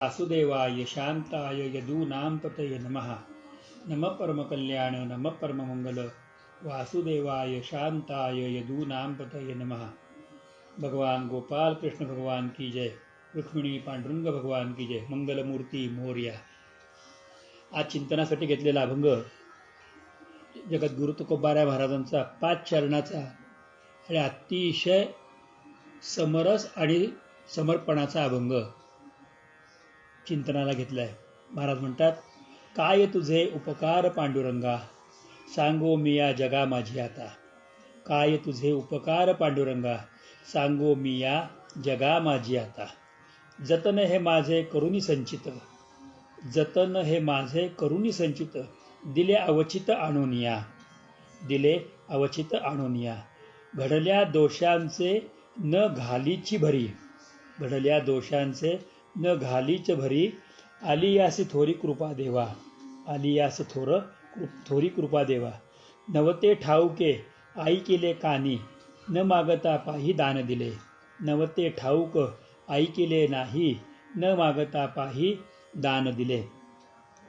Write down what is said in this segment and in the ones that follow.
वासुदेवाय शांताय यदूनां पतये नमः. नमः परमकल्याण नमः परममंगल वासुदेवाय शांताय यदूनां पतये नमः. भगवान गोपाल कृष्ण भगवान की जय. रुक्मिणी पांडुरंग भगवान की जय. मंगलमूर्ती मोरया. आज चिंतनासाठी घेतलेला अभंग जगद्गुरु तुकोबाराय महाराजांचा 5 चरणाचा आणि अतिशय समरस आणि समर्पणाचा अभंग चिंतनाला घेतलाय. महाराज म्हणतात, काय तुझे उपकार पांडुरंगा, सांगो मी या जगा माझी आता. काय तुझे उपकार पांडुरंगा, सांगो मी या जगा माझी आता. जतन हे माझे करुणी संचित, जतन हे माझे करुणी संचित, दिले अवचित आणूनिया, दिले अवचित आणूनिया. घडल्या दोषांचे न घालीची भरी, घडल्या दोषांचे न घालीच भरी, आली यासी थोरी कृपा देवा, आली यास थोरी कृपा देवा. नवते ठाऊके आई केले कानी, न मागता पाही दान दिले. नवते ठाऊक आई केले नाही, न मागता पाही दान दिले.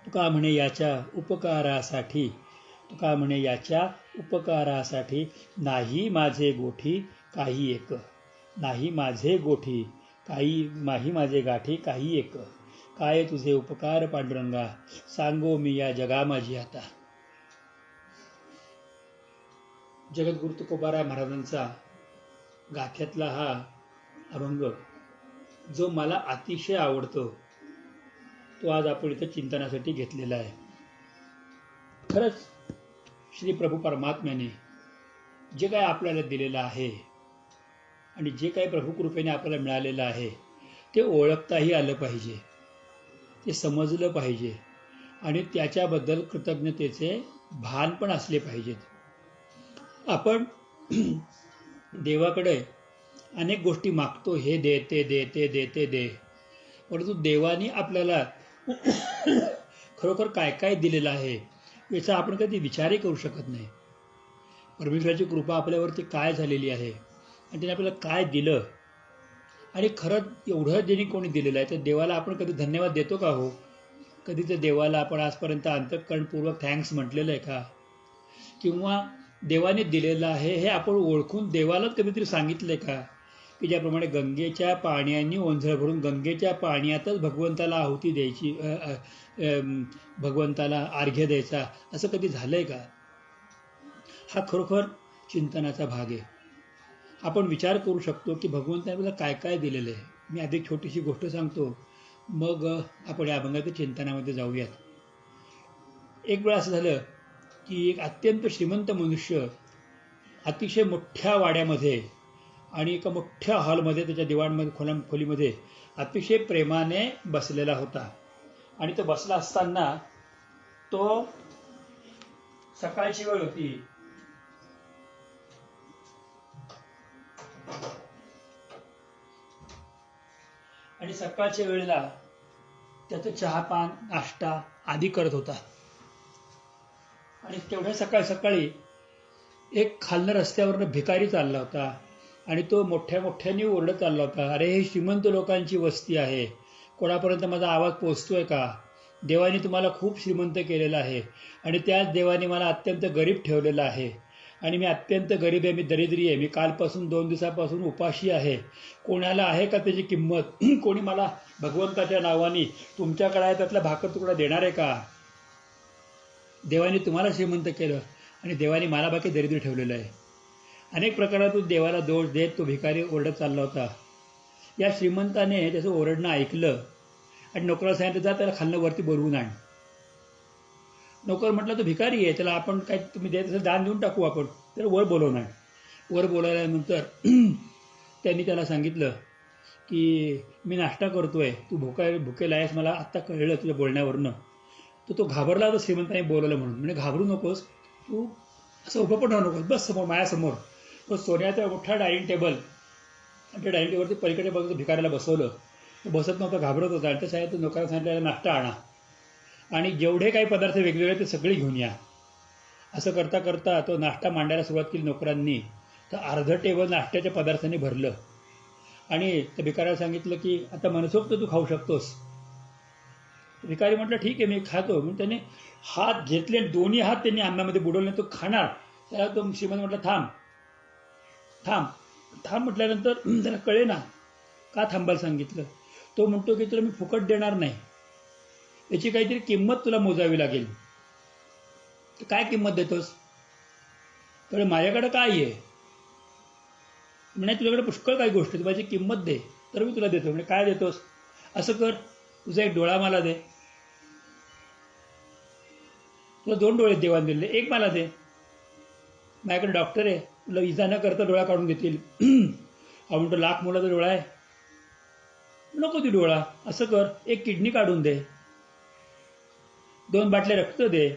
तुका म्हणे याच्या उपकारासाठी, तुका म्हणे याच्या उपकारासाठी, नाही माझे गोठी काही एक, नाही माझे गोठी काही, नाही माझे गाठी काही एक. काय तुझे उपकार पांडुरंगा, सांगो मी या जगा माझी आता. जगद्गुरु तुकोबाराय महाराजांचा गाथ्यातला हा अभंग जो मला अतिशय आवडतो, तो आज आपण इथं चिंतनासाठी घेतलेला आहे. खरंच श्री प्रभू परमात्म्याने जे काय आपल्याला दिलेलं आहे आणि जे काही प्रभू कृपेने आपल्याला मिळालेलं आहे ते ओळखताही आलं पाहिजे, ते समजलं पाहिजे आणि त्याच्याबद्दल कृतज्ञतेचे भान पण असले पाहिजेत. आपण देवाकडे अनेक गोष्टी मागतो, हे दे ते दे ते दे ते दे, परंतु देवाने आपल्याला खरोखर काय काय दिलेलं आहे याचा आपण कधी विचारही करू शकत नाही. परमेश्वराची कृपा आपल्यावरती काय झालेली आहे आणि त्याने आपल्याला काय दिलं, आणि खरंच एवढं ज्यांनी कोणी दिलेलं आहे तर देवाला आपण कधी धन्यवाद देतो का हो? कधी तर देवाला आपण आजपर्यंत अंतःकरणपूर्वक थँक्स म्हटलेलं आहे का? किंवा देवाने दिलेलं आहे हे आपण ओळखून देवालाच कधीतरी सांगितलंय का की ज्याप्रमाणे गंगेच्या पाण्याने ओंझळ भरून गंगेच्या पाण्यातच भगवंताला आहुती द्यायची, भगवंताला अर्घ्य द्यायचा, असं कधी झालंय का? हा खरोखर चिंतनाचा भाग आहे. आपण विचार करू शकतो की भगवंताने आपल्याला काय काय दिलेलं आहे. मी आधी छोटीशी गोष्ट सांगतो, मग आपण या अभंगाच्या चिंतनामध्ये जाऊयात. एक वेळ असं झालं की एक अत्यंत श्रीमंत मनुष्य अतिशय मोठ्या वाड्यामध्ये आणि एका मोठ्या हॉलमध्ये, त्याच्या दिवाणमध्ये खोलीमध्ये अतिशय प्रेमाने बसलेला होता. आणि तो बसला असताना तो सकाळची वेळ होती. आणि सकाळच्या वेळेला त्याचं चहापान नाश्ता आदी करत होता. आणि तेवढ्या सकाळी एक खालनं रस्त्यावरनं भिकारी चालला होता आणि तो मोठ्या मोठ्याने ओरडत चालला होता, अरे हे श्रीमंत लोकांची वस्ती आहे, कोणापर्यंत माझा आवाज पोचतोय का? देवाने तुम्हाला खूप श्रीमंत केलेलं आहे आणि त्याच देवाने मला अत्यंत गरीब ठेवलेलं आहे आणि मी अत्यंत गरीब आहे, मी दरिद्री आहे, मी कालपासून 2 दिवसापासून उपाशी आहे. कोणाला आहे का त्याची किंमत? कोणी मला भगवंताच्या नावाने तुमच्याकडे आहे त्यातला भाकर तुकडा देणार आहे का? देवाने तुम्हाला श्रीमंत केलं आणि देवाने मला बाकी दरिद्री ठेवलेलं आहे. अनेक प्रकारातून देवाला दोष देत तो भिकारी ओरडत चालला होता. या श्रीमंताने त्याचं ओरडणं ऐकलं आणि नोकराला सांगितलं, जा त्याला खालनं वरती बोलवून आण. नोकर म्हटलं, तो भिकारी आहे, त्याला आपण काय तुम्ही देत असेल दान देऊन टाकू आपण, तर वर बोलवून आण. वर बोलावल्यानंतर त्यांनी त्याला सांगितलं की मी नाश्ता करतोय, तू भुकेला आहेस, मला आत्ता कळलं तुझ्या बोलण्यावरनं. तो घाबरला होता श्रीमंताने बोलवलं म्हणून. म्हणजे घाबरू नकोस, तू असं उभं पण राहू नकोस, बस समोर माझ्यासमोर. तो सोन्याचा मोठा डायनिंग टेबल आणि त्या डायनिंग टेबलवरती पलीकडे बघत भिकाऱ्याला बसवलं. तो बसत नव्हता, घाबरत होता. आणि त्या नोकराला सांगितलं नाश्ता आणा आणि जेवढे काही पदार्थ वेगवेगळे ते सगळे घेऊन या. असं करता करता तो नाश्ता मांडायला सुरुवात केली नोकरांनी. तर अर्धं टेबल नाश्त्याच्या पदार्थांनी भरलं आणि त्या भिकाऱ्याला सांगितलं की आता मनसोक्त तू खाऊ शकतोस. भिकारी म्हटलं ठीक आहे मी खातो. म्हणून त्याने हात घेतले आणि दोन्ही हात त्यांनी अन्नामध्ये बुडवले. तो खाणार. त्याला तो श्रीमंत म्हटलं थांब थांब थांब म्हटल्यानंतर त्याला कळे ना का थांबायला सांगितलं. तो म्हणतो की तुला मी फुकट देणार नाही, याची काहीतरी किंमत तुला मोजावी लागेल. काय किंमत देतोस? तर माझ्याकडे काय आहे म्हणे, तुझ्याकडे पुष्कळ काही गोष्टी, माझी किंमत दे तर मी तुला देतो. म्हणजे काय देतोस? असं कर, तुझा एक डोळा मला दे. तुला 2 डोळे देवाने दिले, एक मला दे. माझ्याकडे डॉक्टर आहे, तुला इजा न करता डोळा काढून देतील. हा म्हणतो लाख मुलाचा डोळा आहे, नको ती डोळा. असं कर, एक किडनी काढून दे, 2 बाटल्या रक्त दे,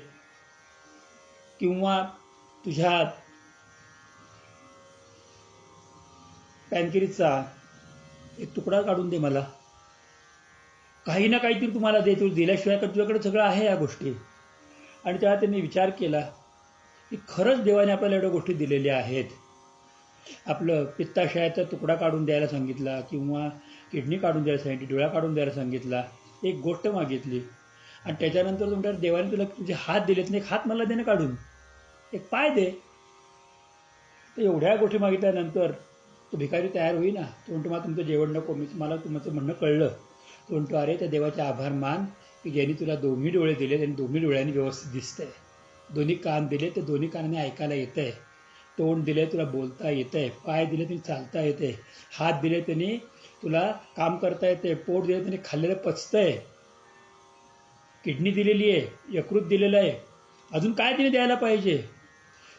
किंवा तुझ्या पॅनकिरीचा एक तुकडा काढून दे मला. काही ना काहीतरी तुम्हाला दे, तू दिल्याशिवाय तुझ्याकडे सगळं आहे या गोष्टी. आणि तेव्हा त्यांनी विचार केला की खरंच देवाने आपल्याला एवढ्या गोष्टी दिलेल्या आहेत. आपलं पित्ताशयाचा तुकडा काढून द्यायला सांगितला, किंवा किडनी काढून द्यायला सांगितली, डोळा काढून द्यायला सांगितला, एक गोष्ट मागितली. आणि त्याच्यानंतर तुमच्या देवाने तुला तुझे हात दिलेत नाही, एक हात मला दे ना काढून, एक पाय दे. तर एवढ्या गोष्टी मागितल्यानंतर तो भिकारी तयार होईना. तो म्हणतो मला तुमचं जेवण नको, मला तुमचं म्हणणं कळलं. तो म्हणतो अरे त्या देवाचे आभार मान की ज्यांनी तुला 2 डोळे दिले, त्यांनी 2 डोळ्यांनी व्यवस्थित दिसतंय. 2 कान दिले, ते 2 कानाने ऐकायला येतंय. तोंड दिले, तुला बोलता येतंय. पाय दिले, त्यांनी चालता येते. हात दिले, त्यांनी तुला काम करता येते. पोट दिले, त्यांनी खाल्लेलं पचतंय. किडनी दिलेली आहे, यकृत दिलेलं आहे. अजून काय तिने द्यायला पाहिजे?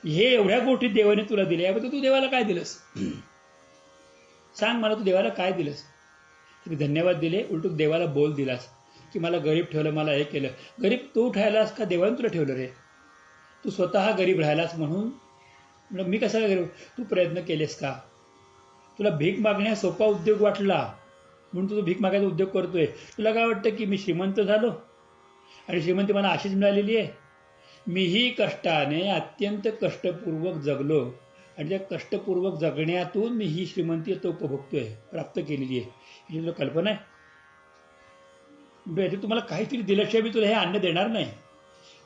हे एवढ्या गोष्टी देवाने तुला दिल्या, याबद्दल तू देवाला काय दिलंस? सांग मला, तू देवाला काय दिलंस? तुम्ही धन्यवाद दिले, उलटून देवाला बोल दिलास की मला गरीब ठेवलं, मला हे केलं. गरीब तू ठेवलास का देवाने तुला ठेवलं रे? तू स्वतः गरीब राहिलास म्हणून मी कसा गरीब? तू प्रयत्न केलेस का? तुला भीक मागण्या सोपा उद्योग वाटला म्हणून तू भीक मागायचा उद्योग करतोय. तुला काय वाटतं की मी श्रीमंत झालो आणि श्रीमंती मला अशीच मिळालेली आहे? मीही कष्टाने अत्यंत कष्टपूर्वक जगलो आणि त्या कष्टपूर्वक जगण्यातून मी ही श्रीमंती तो उपभोगतोय, प्राप्त केलेली आहे. ही तुला कल्पना आहे? तुम्हाला काहीतरी दिल्याशिवाय मी तुला हे अन्न देणार नाही.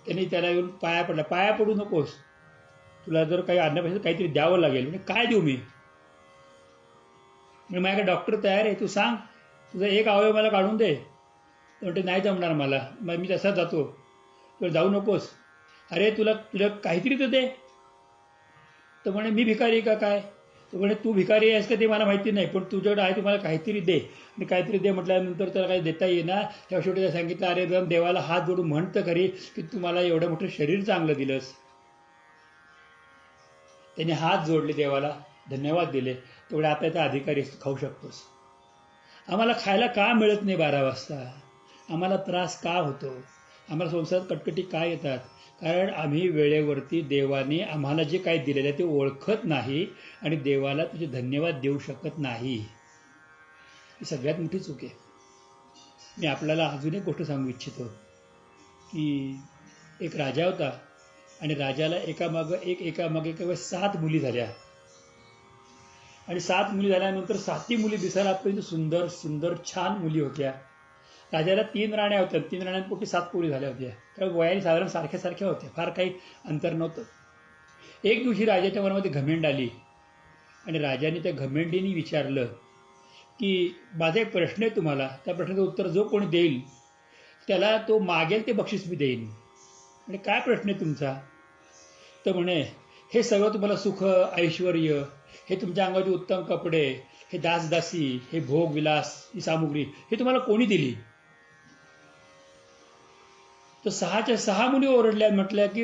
त्यांनी त्याला येऊन पाया पडला. पाया पडू नकोस, तुला जर काही अन्नापासून काहीतरी द्यावं लागेल. म्हणजे काय देऊ मी? माझ्याकडे डॉक्टर तयार आहे, तू सांग तुझा एक अवयव मला काढून दे. तर म्हणते नाही जमणार मला, मग मी तसा जातो. तुला जाऊ नकोस. अरे तुला काहीतरी तर दे. तर म्हणे मी भिकारी का काय? तो म्हणे तू भिकारी आहेस का ते मला माहिती नाही, पण तुझ्याकडे आहे, तुम्हाला काहीतरी दे. आणि काहीतरी दे म्हटल्यानंतर त्याला काही देता येईना. तेव्हा शेवटी त्याला सांगितलं अरे जाऊन देवाला हात जोडून म्हणतं खरी की तू मला एवढं मोठं शरीर चांगलं दिलंस. त्याने हात जोडले, देवाला धन्यवाद दिले. तेवढे आता त्या अधिकारी खाऊ शकतोस. आम्हाला खायला का मिळत नाही 12 वाजता? आम्हाला त्रास का होतो? आम्हाला संसारात कटकटी का येतात? कारण आम्ही वेळेवरती देवाने आम्हाला जे काही दिलेलं आहे ते ओळखत नाही आणि देवाला तुझे धन्यवाद देऊ शकत नाही. ही सगळ्यात मोठी चूक आहे. मी आपल्याला अजून एक गोष्ट सांगू इच्छितो की एक राजा होता आणि राजाला एकामागे 7 मुली झाल्या. आणि 7 मुली झाल्यानंतर 7ही मुली दिसायला अत्यंत सुंदर सुंदर छान मुली होत्या. राजाला 3 राण्या होत्या, 3 राण्यांपोटी 7 पोरी झाल्या होत्या. त्यामुळे वयाने साधारण सारख्या होत्या, फार काही अंतर नव्हतं. एक दिवशी राजाच्या मनामध्ये घमेंड आली आणि राजाने त्या घमेंडीने विचारलं की माझा एक प्रश्न आहे तुम्हाला, त्या प्रश्नाचं उत्तर जो कोणी देईल त्याला तो मागेल ते बक्षीस मी देईन. आणि काय प्रश्न आहे तुमचा? तर म्हणे हे सगळं तुम्हाला सुख ऐश्वर, हे तुमच्या अंगाचे उत्तम कपडे, हे दासदासी, हे भोग विलास, ही सामुग्री हे तुम्हाला कोणी दिली? तर 6च्या 6 मुली ओरडल्या, म्हटल्या की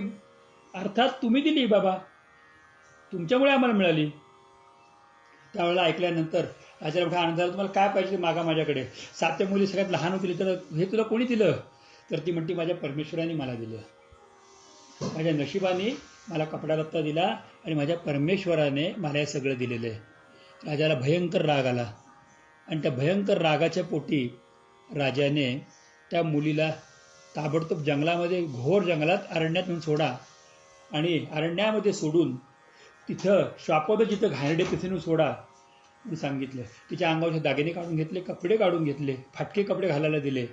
अर्थात तुम्ही दिली बाबा, तुमच्यामुळे आम्हाला मिळाली. त्यावेळेला ऐकल्यानंतर राजाला मोठा आनंद झाला. तुम्हाला काय पाहिजे मागा माझ्याकडे. 7 मुली सगळ्यात लहान होती. तर हे तुला कोणी दिलं? तर ती म्हणते माझ्या परमेश्वराने मला दिलं. माझ्या नशिबाने मला कपडा लत्ता दिला आणि माझ्या परमेश्वराने मला हे सगळं दिलेलं आहे. राजाला भयंकर राग आला आणि त्या भयंकर रागाच्या पोटी राजाने त्या मुलीला ताबडतोब जंगलामध्ये, घोर जंगलात, अरण्यात नेऊन सोडा आणि अरण्यामध्ये सोडून तिथं श्वापद जिथं घाणडे तिथे नेऊन सोडा म्हणून सांगितलं. तिच्या अंगावरचे दागिने काढून घेतले, कपडे काढून घेतले, फाटके कपडे घालायला दिले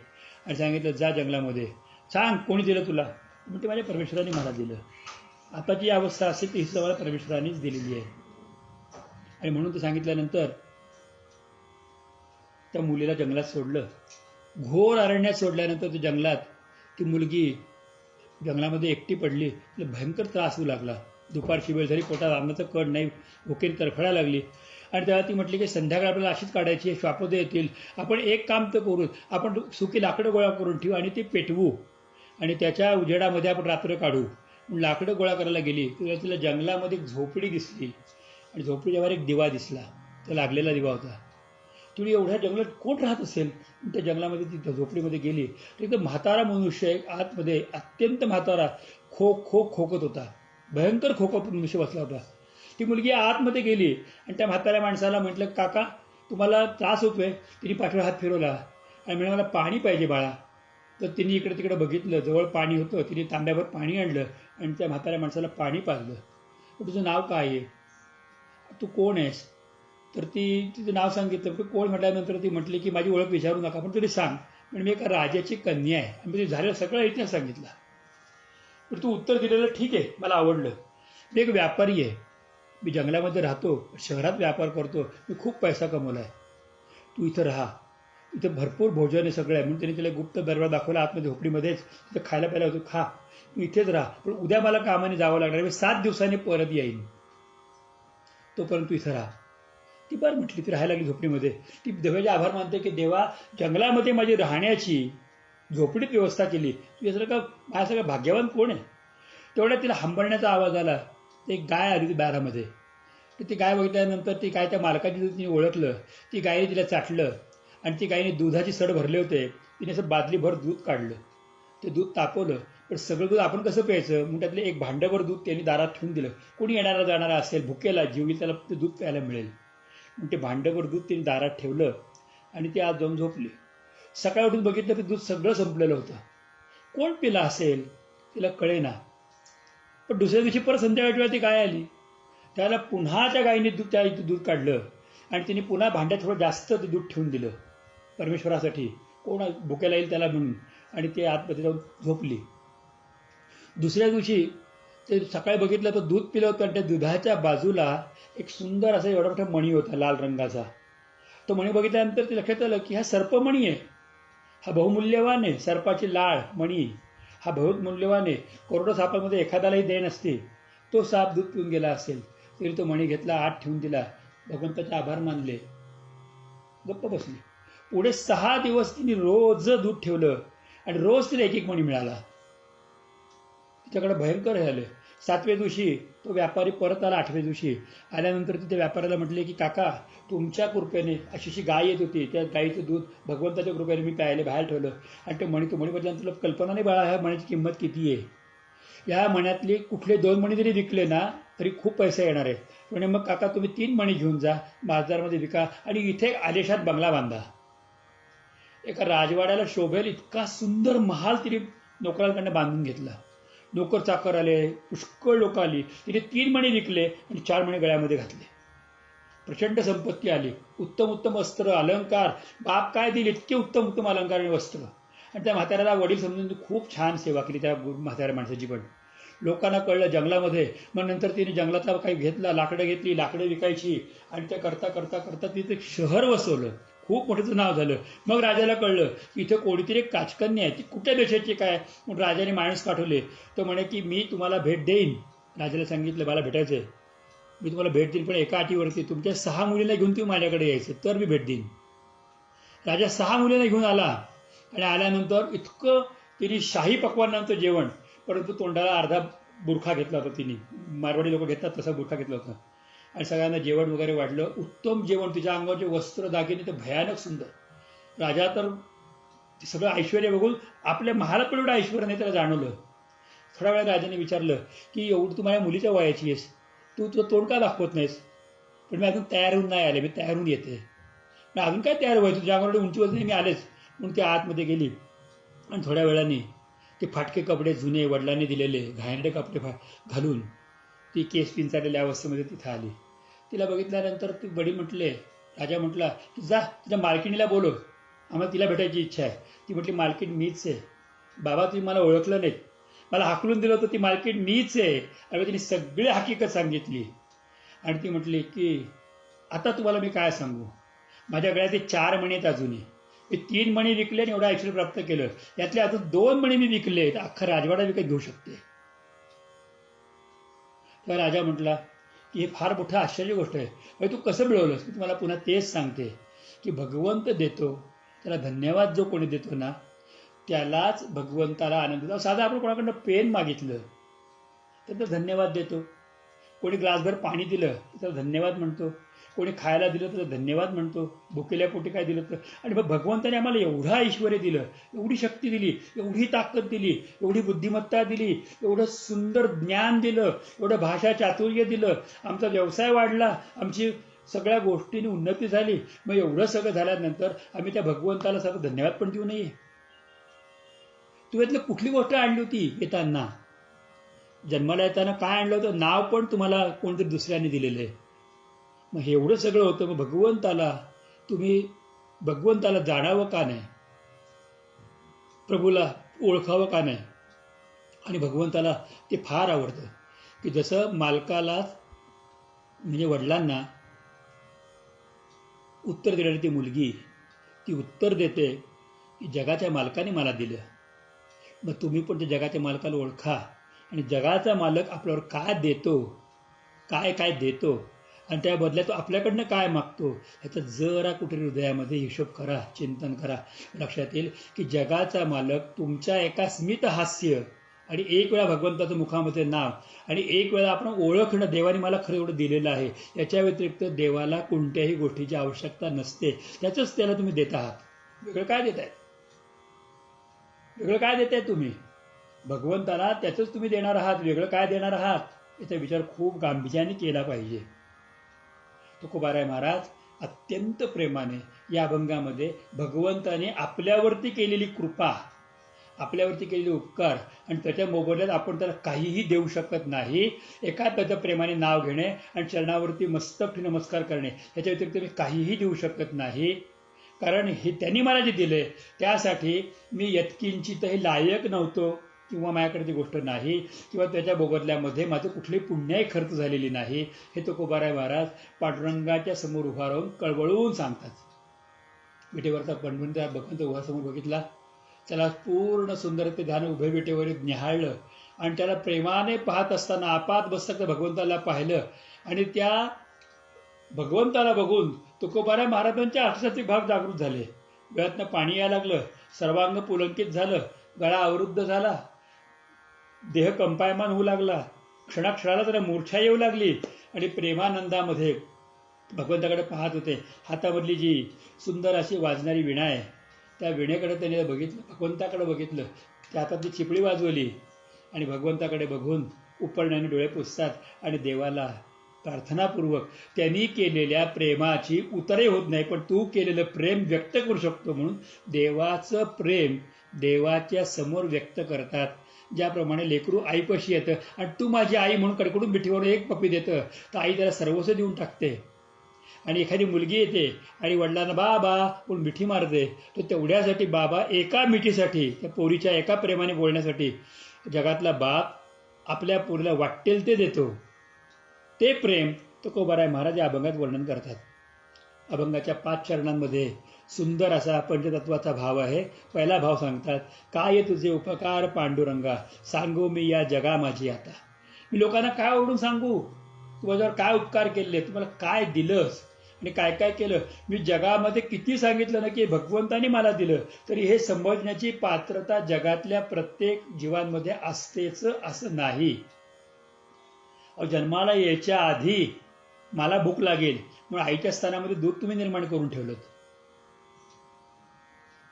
आणि सांगितलं जा जंगलामध्ये, सांग कोणी दिलं तुला. म्हणते माझ्या परमेश्वराने मला दिलं. आता जी अवस्था असेल ती सुद्धा मला परमेश्वरानेच दिलेली आहे. आणि म्हणून ते सांगितल्यानंतर त्या मुलीला जंगलात सोडलं. घोर अरण्यात सोडल्यानंतर ते जंगलात ती मुलगी जंगलामध्ये एकटी पडली. तिला भयंकर त्रास होऊ लागला. दुपारची वेळ झाली, पोटात अन्नाचं कड नाही, भुकेने तरफडायला लागली. आणि तेव्हा ती म्हटली की संध्याकाळ आपल्याला अशीच काढायची, श्वापदे येतील, आपण एक काम तर करू, आपण सुकी लाकडं गोळा करून ठेवू आणि ते पेटवू आणि त्याच्या उजेडामध्ये आपण रात्र काढू. म्हणून लाकडं गोळा करायला गेली. तेव्हा तिला जंगलामध्ये एक झोपडी दिसली आणि झोपडीच्या वर एक दिवा दिसला. तो लागलेला दिवा होता. तुम्ही एवढ्या जंगलात कोण राहत असेल. त्या जंगलामध्ये ती झोपडीमध्ये गेली तर एकदम म्हातारा मनुष्य एक आतमध्ये अत्यंत म्हातारा खोकत होता. भयंकर खोकत मनुष्य बसला होता. ती मुलगी आतमध्ये गेली आणि त्या म्हाताऱ्या माणसाला म्हटलं काका तुम्हाला त्रास होतोय. तिने पाठीवर हात फिरवला आणि म्हणे मला पाणी पाहिजे बाळा. तर तिने इकडे तिकडे बघितलं, जवळ पाणी होतं. तिने तांब्याभर पाणी आणलं आणि त्या म्हाताऱ्या माणसाला पाणी पाजलं. तुझं नाव काय आहे, तू कोण आहेस. तर तिचं नाव सांगितलं. कोण म्हटल्यानंतर ती म्हटली की माझी ओळख विचारू नका, पण तरी सांग. म्हणजे मी एका राजाची कन्या आहे. आणि ते झालेलं सगळं इतिहास सांगितला. पण तू उत्तर दिलेलं ठीक आहे, मला आवडलं. मी एक व्यापारी आहे, मी जंगलामध्ये राहतो, शहरात व्यापार करतो, मी खूप पैसा कमवला आहे. तू इथं राहा, इथं भरपूर भोजन आहे, सगळं आहे. म्हणून त्यांनी तिला गुप्त दरबार दाखवला आतमध्ये झोपडीमध्येच. तिथं खायला प्यायला होतं, खा, तू इथेच राहा, पण उद्या मला कामाने जावं लागणार, मी 7 दिवसांनी परत येईन, तोपर्यंत तू इथं राहा. ती बरं म्हटली. ती राहायला लागली झोपडीमध्ये. ती देवाचे आभार मानते की देवा जंगलामध्ये माझी राहण्याची झोपडीत व्यवस्था केली, तुझ्यासारखं माझ्यासारखं भाग्यवान कोण आहे. तेवढ्या तिला हंबरण्याचा आवाज आला. एक गाय आली ती दारामध्ये. तर ती गाय बघितल्यानंतर ती गाय त्या मालकाची तिने ओळखलं. ती गायीने तिला चाटलं आणि ती गायीने दुधाची सड भरले होते. तिने असं बादलीभर दूध काढलं. ते दूध तापवलं. पण सगळं दूध आपण कसं प्यायचं म्हणून त्यातलं एक भांडभर दूध त्यांनी दारात ठेवून दिलं. कोणी येणारा जाणारा असेल, भुकेला जीव त्याला ते दूध प्यायला मिळेल. मग ते भांडभर दूध तिने दारात ठेवलं आणि ती आज जाऊन झोपली. सकाळी उठून बघितलं ते दूध सगळं संपलेलं होतं. कोण पिला असेल तिला कळेना. पण दुसऱ्या दिवशी परत संध्याकाळच्या वेळा ती गाय आली. त्याला पुन्हा त्या गायीने त्या दूध काढलं आणि तिने पुन्हा भांड्यात थोडं जास्त ते दूध ठेवून दिलं परमेश्वरासाठी, कोण भुकेला येईल त्याला म्हणून. आणि ते आतमध्ये जाऊन झोपली. दुसऱ्या दिवशी ते सकाळी बघितलं तर दूध पिलं होतं आणि त्या दुधाच्या बाजूला एक सुंदर असा एवढा मोठा मणी होता लाल रंगाचा. तो मणी बघितल्यानंतर ते लक्षात आलं की हा सर्पमणी आहे, हा बहुमूल्यवान आहे. सर्पाची लाळ मणी हा बहुत मूल्यवान आहे. करोडो सापामध्ये एखाद्यालाही देण असते. तो साप दूध पिऊन गेला असेल तरी तो मणी घेतला, आत ठेवून दिला, भगवंताचे आभार मानले, गप्प बसली. पुढे 6 दिवस तिने रोज दूध ठेवलं आणि रोज तिला एक एक मणी मिळाला. तिच्याकडे भयंकर हे आले. 7व्या दिवशी तो व्यापारी परत आला. 8व्या दिवशी आल्यानंतर तिथे व्यापाऱ्याला म्हटले की काका तुमच्या कृपेने अशी गाय येत होती, त्या गायीचं दूध भगवंताच्या कृपेने मी प्यायला बाहेर ठेवलं आणि ते मणी, तो मणी बदल्यानंतर तुला कल्पना नाही बाळा ह्या मण्याची किंमत किती आहे. या मण्यातले कुठले 2 मणी जरी विकले ना तरी खूप पैसे येणार आहे. म्हणजे मग काका तुम्ही 3 मणी घेऊन जा, बाजारामध्ये विका आणि इथे आलेशात बंगला बांधा. एका राजवाड्याला शोभेल इतका सुंदर महाल तिने नोकरांकडनं बांधून घेतला. नोकर चाकर आले, पुष्कळ लोक आली. तिने 3 मणी विकले आणि 4 मणी गळ्यामध्ये घातले. प्रचंड संपत्ती आली. उत्तम उत्तम वस्त्र, अलंकार, बाप काय दिले इतके उत्तम उत्तम अलंकार आणि वस्त्र. आणि त्या म्हाताऱ्याला वडील समजून खूप छान सेवा केली त्या म्हाताऱ्या माणसाची. पण लोकांना कळलं जंगलामध्ये. मग नंतर तिने जंगलातला काही घेतला, लाकडं घेतली, लाकडं विकायची आणि त्या करता करता करता तिथे एक शहर वसवलं. खूप मोठं नाव झालं. मग राजाला कळलं की इथं कोणीतरी एक काचकन्या आहे, ती कुठल्या देशाची काय. मग राजाने माणूस पाठवले. तो म्हणे की मी तुम्हाला भेट देईन. राजाला सांगितलं मला भेटायचं आहे, मी तुम्हाला भेट देईन, पण एका अटीवरती तुमच्या 6 मुलीला घेऊन तुम्ही माझ्याकडे यायचं तर मी भेट देईन. राजा 6 मुलीला घेऊन आला आणि आल्यानंतर इतकं तिने शाही पक्वानांचं जेवण, परंतु तोंडाला अर्धा बुरखा घेतला होता तिने, मारवाडी लोक घेतात तसा बुरखा घेतला होता. आणि सगळ्यांना जेवण वगैरे वाढलं. उत्तम जेवण. तिच्या अंगावरचे वस्त्र दागिने तर भयानक सुंदर. राजा तर सगळं ऐश्वर्य बघून आपल्या महालात पण एवढं ऐश्वर्य नाही त्याला जाणवलं. थोड्या वेळा राजाने विचारलं की एवढं तू माझ्या मुलीच्या वयाची आहेस, तू तुझं तोंड का दाखवत नाहीस. पण मी अजून तयार होऊन नाही आले, मी तयार होऊन येते. मी अजून काय तयार व्हायचं, तुझ्या अंगावर उंचीवर नाही मी आलेच. म्हणून ती आतमध्ये गेली आणि थोड्या वेळाने ते फाटके कपडे जुने वडिलांनी दिलेले घाणेरडे कपडे घालून ती केस पिंचारलेल्या अवस्थेमध्ये तिथं आली. तिला बघितल्यानंतर ती वडील म्हटले, राजा म्हटला की जा तुझ्या मालकिणीला बोलव. आम्हाला तिला भेटायची इच्छा आहे. ती म्हटली मालकीण मीच आहे. बाबा तुम्ही मला ओळखलं नाहीत, मला हाकलून दिलं होतं, ती मालकीण मीच आहे. आणि तिने सगळी हकीकत सांगितली. आणि ती म्हटली की आता तुम्हाला मी काय सांगू, माझ्या गळ्यात ते 4 मणी आहेत अजूनही. मी 3 मणी विकले आणि एवढं ऐश्वर्य प्राप्त केलं. यातले अजून 2 मणी मी विकले तर अख्खा राजवाडा विकत घेऊ शकते. तेव्हा राजा म्हटला की हे फार मोठं आश्चर्य गोष्ट आहे. म्हणजे तू कसं मिळवलंस? मी तुम्हाला पुन्हा तेच सांगते की भगवंत देतो, त्याला धन्यवाद जो कोणी देतो ना त्यालाच भगवंताला आनंद देतो. साधा आपण कोणाकडनं पेन मागितलं तर तो धन्यवाद देतो. कोणी ग्लासभर पाणी दिलं तर त्याला धन्यवाद म्हणतो. कोणी खायला दिलं तर धन्यवाद म्हणतो. भुकेल्या पोटी काय दिलं तर. आणि मग भगवंताने आम्हाला एवढं ऐश्वर्य दिलं, एवढी शक्ती दिली, एवढी ताकद दिली, एवढी बुद्धिमत्ता दिली, एवढं सुंदर ज्ञान दिलं, एवढं भाषा चातुर्य दिलं, आमचा व्यवसाय वाढला, आमची सगळ्या गोष्टींनी उन्नती झाली. मग एवढं सगळं झाल्यानंतर आम्ही त्या भगवंताला सगळं धन्यवाद पण देऊ नये? तू यातलं कुठली गोष्ट आणली होती येताना? जन्माला येताना काय आणलं होतं? नाव पण तुम्हाला कोणतरी दुसऱ्याने दिलेलं आहे. मग हे एवढं सगळं होतं, मग भगवंताला जाणावं का नाही? प्रभूला ओळखावं का नाही? आणि भगवंताला ते फार आवडतं की जसं मालकाला म्हणजे वडिलांना उत्तर देणारी ती मुलगी ती उत्तर देते की जगाच्या मालकाने मला दिलं. मग तुम्ही पण त्या जगाच्या मालकाला ओळखा आणि जगाचा मालक आपल्यावर काय देतो, काय काय देतो आणि त्या बदल्यात तो आपल्याकडनं काय मागतो ह्याचा जरा कुठे हृदयामध्ये हिशोब करा, चिंतन करा. लक्षात येईल की जगाचा मालक तुमच्या एका स्मित हास्य आणि एक वेळा भगवंताचं मुखामध्ये नाव आणि एक वेळा आपण ओळखणं, देवाने मला खरं एवढं दिलेलं आहे, याच्या व्यतिरिक्त देवाला कोणत्याही गोष्टीची आवश्यकता नसते. त्याचंच त्याला तुम्ही देत आहात. वेगळं काय देताय? वेगळं काय देताय तुम्ही? भगवंताला त्याचंच तुम्ही देणार आहात. वेगळं काय देणार आहात याचा विचार खूप गांभीर्याने केला पाहिजे. तुकोबाराय महाराज अत्यंत प्रेमाने या अभंगामध्ये भगवंताने आपल्यावरती केलेली कृपा, आपल्यावरती केलेले उपकार आणि त्याच्या मोबदल्यात आपण त्याला काहीही देऊ शकत नाही. एका त्याच्या प्रेमाने नाव घेणे आणि चरणावरती मस्तक नमस्कार करणे याच्या व्यतिरिक्त मी काहीही देऊ शकत नाही. कारण हे त्यांनी मला जे दिले त्यासाठी मी यत्किंचितही लायक नव्हतो किंवा माझ्याकडे ती गोष्ट नाही किंवा त्याच्या मोबदल्यामध्ये माझं कुठलीही पुण्याही खर्च झालेली नाही. हे तुकोबाराय महाराज पांडुरंगाच्या समोर उभा राहून कळवळून सांगतात. विटेवरचा भगवंत उभासमोर बघितला, त्याला पूर्ण सुंदर ते ध्यान उभे विटेवर न्याहाळलं आणि त्याला प्रेमाने पाहत असताना आपात बसता भगवंताला पाहिलं आणि त्या भगवंताला बघून तुकोबाराय महाराजांच्या अक्षराचे भाग जागृत झाले. डोळ्यातनं पाणी यायला लागलं, सर्वांग पुलंकित झालं, गळा अवरुद्ध झाला, देह कंपायमान होऊ लागला, क्षणाक्षणाला त्याला मूर्छा येऊ लागली आणि प्रेमानंदामध्ये भगवंताकडे पाहत होते. हातामधली जी सुंदर अशी वाजणारी वीणा आहे त्या वीणेकडे त्याने बघितलं, भगवंताकडे बघितलं, त्या हातातली चिपळी वाजवली आणि भगवंताकडे बघून उपरण्याने डोळे पुसतात आणि देवाला प्रार्थनापूर्वक त्यांनी केलेल्या प्रेमाची उतरही होत नाही पण तू केलेलं प्रेम व्यक्त करू शकतो म्हणून देवाचं प्रेम देवाच्या समोर व्यक्त करतात. ज्याप्रमाणे लेकरू आईपाशी येतं आणि तू माझी आई म्हणून कडकडून मिठीवर एक पप्पी देतं तर आई त्याला सर्वस्व देऊन टाकते. आणि एखादी मुलगी येते आणि वडिलांना बाबा म्हणून मिठी मारते, तो तेवढ्यासाठी बाबा एका मिठीसाठी, त्या पोरीच्या एका प्रेमाने बोलण्यासाठी जगातला बाप आपल्या पोरीला वाटेल ते देतो. ते प्रेम तुकोबाराय महाराज या अभंगात वर्णन करतात. अभंगाच्या 5 चरणांमध्ये सुंदर असा पंचतत्वाचा भाव आहे. पहिला भाव सांगतात, काय तुझे उपकार पांडुरंगा, सांगू मी या जगा माझी आता. मी लोकांना काय ओरडून सांगू, तू माझ्यावर काय उपकार केले, तुम्हाला काय दिलंस आणि काय काय केलं. मी जगामध्ये किती सांगितलं ना की भगवंतानी मला दिलं तरी हे समजण्याची पात्रता जगातल्या प्रत्येक जीवांमध्ये असतेच असं नाही. जन्माला यायच्या आधी मला भूक लागेल म्हणून आईच्या स्थानामध्ये दूध तुम्ही निर्माण करून ठेवलं.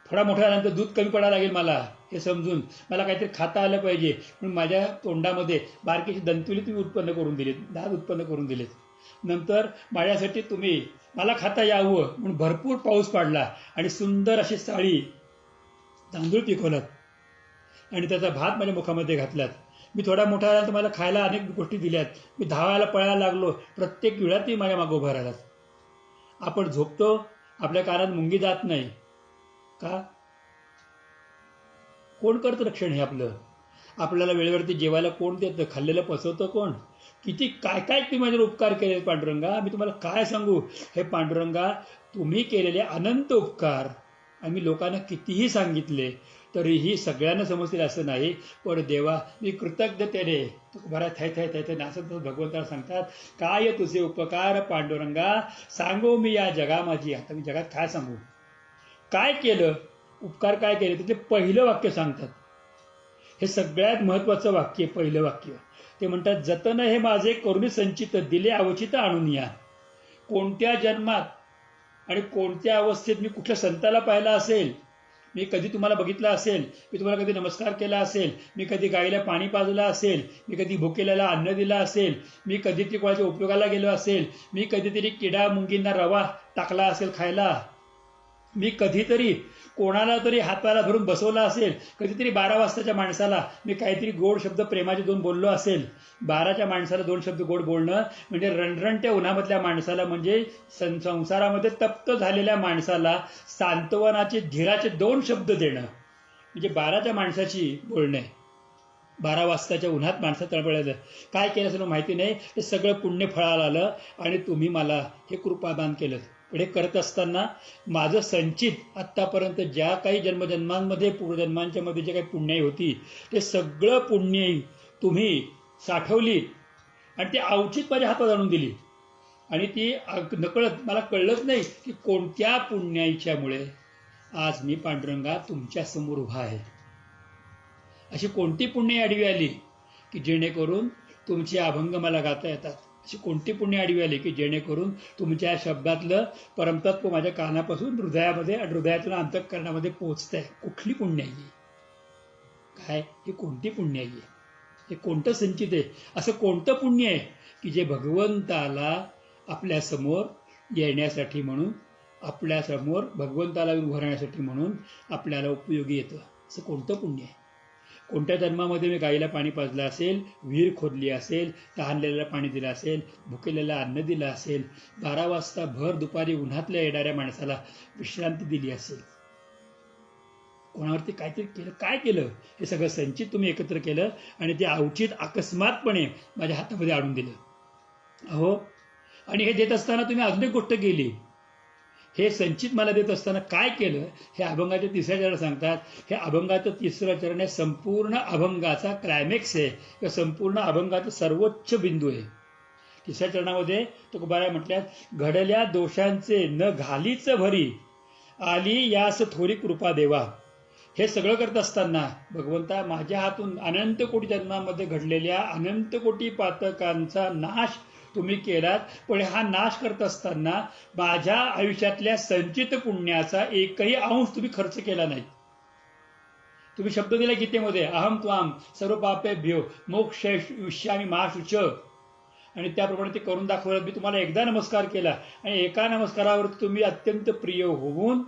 थोडा मोठा झाल्यानंतर दूध कमी पडायला लागेल मला हे समजून मला काहीतरी खाता आलं पाहिजे म्हणून माझ्या तोंडामध्ये बारकीची दंतुली तुम्ही उत्पन्न करून दिलीत, दात उत्पन्न करून दिलेत. नंतर माझ्यासाठी तुम्ही मला खाता यावं म्हणून भरपूर पाऊस पाडला आणि सुंदर अशी साळी तांदूळ पिकवलात आणि त्याचा भात माझ्या मुखामध्ये घातलात. मी थोडा मोठा झाला तर मला खायला अनेक गोष्टी दिल्यात. मी धावायला पळायला लागलो, प्रत्येक वेळात तुम्ही माझ्या मागं उभा राहिलात. आपण झोपतो, आपल्या कानात मुंगी जात नाही, का? कोण करतं रक्षण हे आपलं? आपल्याला वेळेवरती जेवायला कोण देतं? खाल्लेलं पचवतं कोण? किती काय काय तुम्ही माझ्यावर उपकार केले पांडुरंगा, मी तुम्हाला काय सांगू? हे पांडुरंगा, तुम्ही केलेले अनंत उपकार आम्ही लोकांना कितीही सांगितले तरीही सगळ्यांना समजतील असं नाही. पण देवा, मी कृतज्ञतेने बरा थै थै थै थै नाचत भगवंताला सांगतात, काय तुझे उपकार पांडुरंगा, सांगू मी या जगामाजी. आता मी जगात काय सांगू? काय केलं? उपकार काय केले? त्याचे पहिलं वाक्य सांगतात. हे सगळ्यात महत्वाचं वाक्य, पहिलं वाक्य. ते म्हणतात, जतन हे माझे करुणी संचित, दिले अवचित आणून या. कोणत्या जन्मात आणि कोणत्या अवस्थेत मी कुठल्या संताला पाहिला असेल, मी कधी तुम्हाला बघितलं असेल, मी तुम्हाला कधी नमस्कार केला असेल, मी कधी गाईला पाणी पाजलं असेल, मी कधी भुकेल्याला अन्न दिलं असेल, मी कधीतरी कोणाच्या उपयोगाला गेलो असेल, मी कधीतरी किडा मुंगींना रवा टाकला असेल खायला, मी कधीतरी कोणाला तरी हाताला धरून बसवला असेल, कधीतरी 12 वाजताच्या माणसाला मी काहीतरी गोड शब्द प्रेमाचे 2 बोललो असेल. 12च्या माणसाला 2 शब्द गोड बोलणं म्हणजे रणरणत्या उन्हामधल्या माणसाला, म्हणजे संसारामध्ये तप्त झालेल्या माणसाला सांत्वनाचे धीराचे 2 शब्द देणं म्हणजे 12च्या माणसाची बोलणे. 12 वाजताच्या उन्हात माणसं तळमळलं. काय केलं असं माहिती नाही. हे सगळं पुण्य फळाला आलं आणि तुम्ही मला हे कृपादान केलं. पुढे करत असताना माझं संचित आत्तापर्यंत ज्या काही जन्मजन्मांमध्ये पूर्वजन्मांच्या मध्ये जे काही पुण्याई होती, ते सगळं पुण्याई तुम्ही साठवली आणि ती अवचित माझ्या हातात आणून दिली. आणि ती नकळत मला कळलंच नाही की कोणत्या पुण्याईच्यामुळे आज मी पांडुरंगा तुमच्या समोर उभा आहे. अशी कोणती पुण्य आडवी आली की जेणेकरून तुमचे अभंग मला गाता येतात? अशी कोणती पुण्य आडवी आली की जेणेकरून तुमच्या शब्दातलं परमतत्व माझ्या कानापासून हृदयामध्ये आणि हृदयातून अंतःकरणामध्ये पोहोचतंय? कुठली पुण्याई आहे? काय ही कोणती पुण्याई आहे? हे कोणतं संचित आहे? असं कोणतं पुण्य आहे की जे भगवंताला आपल्यासमोर येण्यासाठी म्हणून, आपल्यासमोर भगवंताला उभं राहण्यासाठी म्हणून आपल्याला उपयोगी येतं? असं कोणतं पुण्य आहे? कोणत्या जन्मामध्ये मी गाईला पाणी पाजलं असेल, विहीर खोदली असेल, तहानलेल्याला पाणी दिलं असेल, भुकेलेला अन्न दिलं असेल, 12 वाजता भर दुपारी उन्हातल्या येणाऱ्या माणसाला विश्रांती दिली असेल, कोणावरती काहीतरी केलं, काय केलं? हे सगळं संचित तुम्ही एकत्र केलं आणि ते अवचित अकस्मातपणे माझ्या हातामध्ये आणून दिलं. अहो, आणि हे देत असताना तुम्ही अजून एक गोष्ट केली. हे संचित मला देत असताना काय केलं हे अभंगाच्या 3ऱ्या चरणात सांगतात. हे अभंगाचं 3रं चरण आहे, संपूर्ण अभंगाचा क्लायमॅक्स आहे किंवा संपूर्ण अभंगाचा सर्वोच्च बिंदू आहे. 3ऱ्या चरणामध्ये तुकोबाराय म्हटल्यात, घडल्या दोषांचे न घालीच भरी, आली यास थोरी कृपा देवा. हे सगळं करत असताना भगवंता, माझ्या हातून अनंत कोटी जन्मांमध्ये घडलेल्या अनंत कोटी पातकांचा नाश तुम्ही केलात, पण हा नाश करत असताना माझ्या आयुष्यातल्या संचित पुण्याचा एकही अंश तुम्ही खर्च केला नाही. तुम्ही शब्द दिला गीतेमध्ये, अहम त्वाम सर्व पापेभ्यो मोक्षयिष्यामि मा शुच, आणि त्याप्रमाणे ते करून दाखवलं. मी तुम्हाला एकदा नमस्कार केला आणि एका नमस्कारावर तुम्ही अत्यंत प्रिय होऊन